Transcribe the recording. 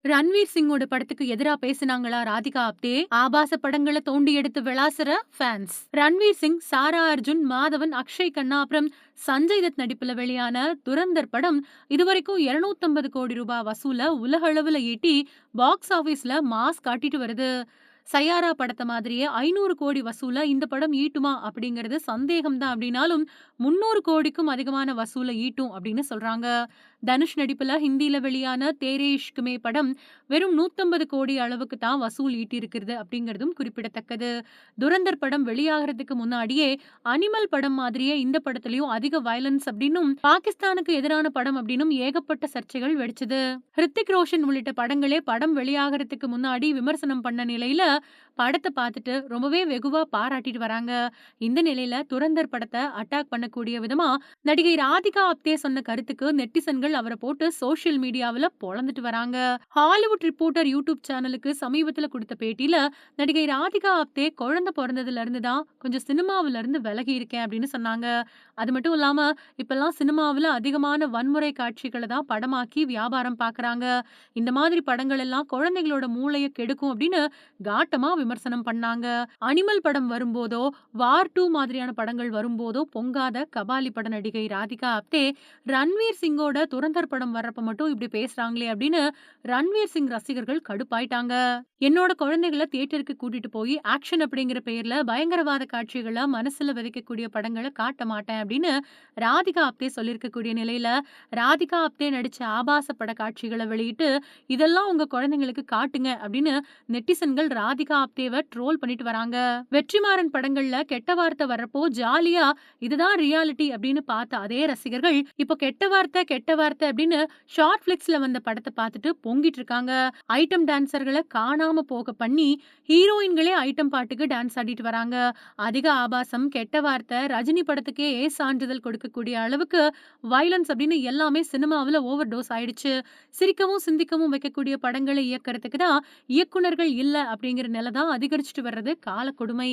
ரன்வீர் சிங்கோட படத்துக்கு எதிரா பேசினாங்களா ராதிகா ஆப்தே? ஆபாச படங்கள தோண்டி எடுத்து விளாசுற ஃபேன்ஸ். ரன்வீர் சிங், சாரா அர்ஜுன், மாதவன், அக்ஷய் கண்ணா அப்புறம் சஞ்சய் தத் நடிப்புல வெளியான துரந்தர் படம் இதுவரைக்கும் 250 கோடி ரூபாய் வசூல உலகளவுல ஈட்டி பாக்ஸ் ஆபீஸ்ல மாஸ் காட்டிட்டு வருது. சயாரா படத்த மாதிரியே 500 கோடி வசூல இந்த படம் ஈட்டுமா அப்படிங்கிறது சந்தேகம் தான் அப்படின்னாலும் 300 கோடிக்கும் அதிகமான வசூல ஈட்டும் அப்படின்னு சொல்றாங்க. தனுஷ் நடிப்புல ஹிந்தில வெளியான தேரே இஷ்க் மே படம் வெறும் 150 கோடி அளவுக்கு தான் வசூல் ஈட்டியிருக்கிறது அப்படிங்கிறதும் குறிப்பிடத்தக்கது. துரந்தர் படம் வெளியாகிறதுக்கு முன்னாடியே அனிமல் படம் மாதிரியே இந்த படத்துலயும் அதிக வயலன்ஸ் அப்படின்னும் பாகிஸ்தானுக்கு எதிரான படம் அப்படின்னும் ஏகப்பட்ட சர்ச்சைகள் வெடிச்சது. ஹிருத்திக் ரோஷன் உள்ளிட்ட படங்களே படம் வெளியாகிறதுக்கு முன்னாடி விமர்சனம் பண்ண நிலையில படத்தை பார்த்துட்டு ரொம்பவே வெகுவா பாராட்டிட்டு வராங்க. இந்த நிலையில துரந்தர் படத்தை அட்டாக் பண்ணக்கூடிய விதமா நடிகை ராதிகா ஆப்தே சொன்ன கருத்துக்கு நெட்டிசன்கள் அவரை போட்டு சோசியல் மீடியாவுல பொளந்துட்டு வராங்க. ஹாலிவுட் ரிப்போர்ட்டர் யூடியூப் சேனலுக்கு சமீபத்துல கொடுத்த பேட்டியில நடிகை ராதிகா ஆப்தே குழந்தை பிறந்ததுல இருந்து தான் கொஞ்சம் சினிமாவில இருந்து விலகி இருக்கேன் அப்படின்னு சொன்னாங்க. அது மட்டும் இல்லாம இப்பெல்லாம் சினிமாவுல அதிகமான வன்முறை காட்சிகளை தான் படமாக்கி வியாபாரம் பாக்குறாங்க. இந்த மாதிரி படங்கள் எல்லாம் குழந்தைகளோட மூளையை கெடுக்கும் அப்படின்னு காட்டமா விமர்சனம் பண்ணாங்க. அனிமல் படம் வரும்போதோ, வார் 2 மாதிரியான படங்கள் வரும்போதோ பொங்காத கபாலி பட நடிகை ராதிகா ஆப்தே ரன்வீர் சிங்கோட துரந்தர் படம் வர்றப்ப மட்டும் இப்படி பேசுறாங்களே அப்படின்னு ரன்வீர் சிங் ரசிகர்கள் கடுப்பாயிட்டாங்க. என்னோட குழந்தைகளை தியேட்டருக்கு கூட்டிட்டு போய் ஆக்ஷன் அப்படிங்கிற பெயர்ல பயங்கரவாத காட்சிகளை மனசுல விதைக்கக்கூடிய படங்களை காட்ட மாட்டேன் அப்படின்னு ராதிகா ஆப்தே சொல்லியிருக்கக்கூடிய நிலையில ராதிகா ஆப்தே நடிச்ச ஆபாச பட காட்சிகளை வெளியிட்டு இதெல்லாம் உங்க குழந்தைங்களுக்கு காட்டுங்க அப்படின்னு நெட்டிசன்கள் ராதிகா ஆப்தேவை ட்ரோல் பண்ணிட்டு வராங்க. வெற்றிமாறன் படங்கள்ல கெட்ட வார்த்தை வர்றப்போ ஜாலியா இதுதான் ரியாலிட்டி அப்படின்னு பார்த்த அதே ரசிகர்கள் இப்போ கெட்ட வார்த்தை அப்படின்னு ஷார்ட் பிளிக்ஸ்ல வந்த படத்தை பார்த்துட்டு பொங்கிட்டு இருக்காங்க. ஐட்டம் டான்சர்களை காணாம போக பண்ணி ஹீரோயின்களே ஐட்டம் பாட்டுக்கு டான்ஸ் ஆடிட்டு வராங்க. அதிக ஆபாசம், கெட்ட வார்த்தை, ரஜினி படத்துக்கே சான்றிதழ் கொடுக்கக்கூடிய அளவுக்கு வயலன்ஸ் அப்படின்னு எல்லாமே சினிமாவில் ஓவர் டோஸ் ஆயிடுச்சு. சிரிக்கவும் சிந்திக்கவும் வைக்கக்கூடிய படங்களை இயக்கறதுக்கு தான் இயக்குனர்கள் இல்ல அப்படிங்கிற நிலை தான் அதிகரிச்சுட்டு வர்றது கால கொடுமை.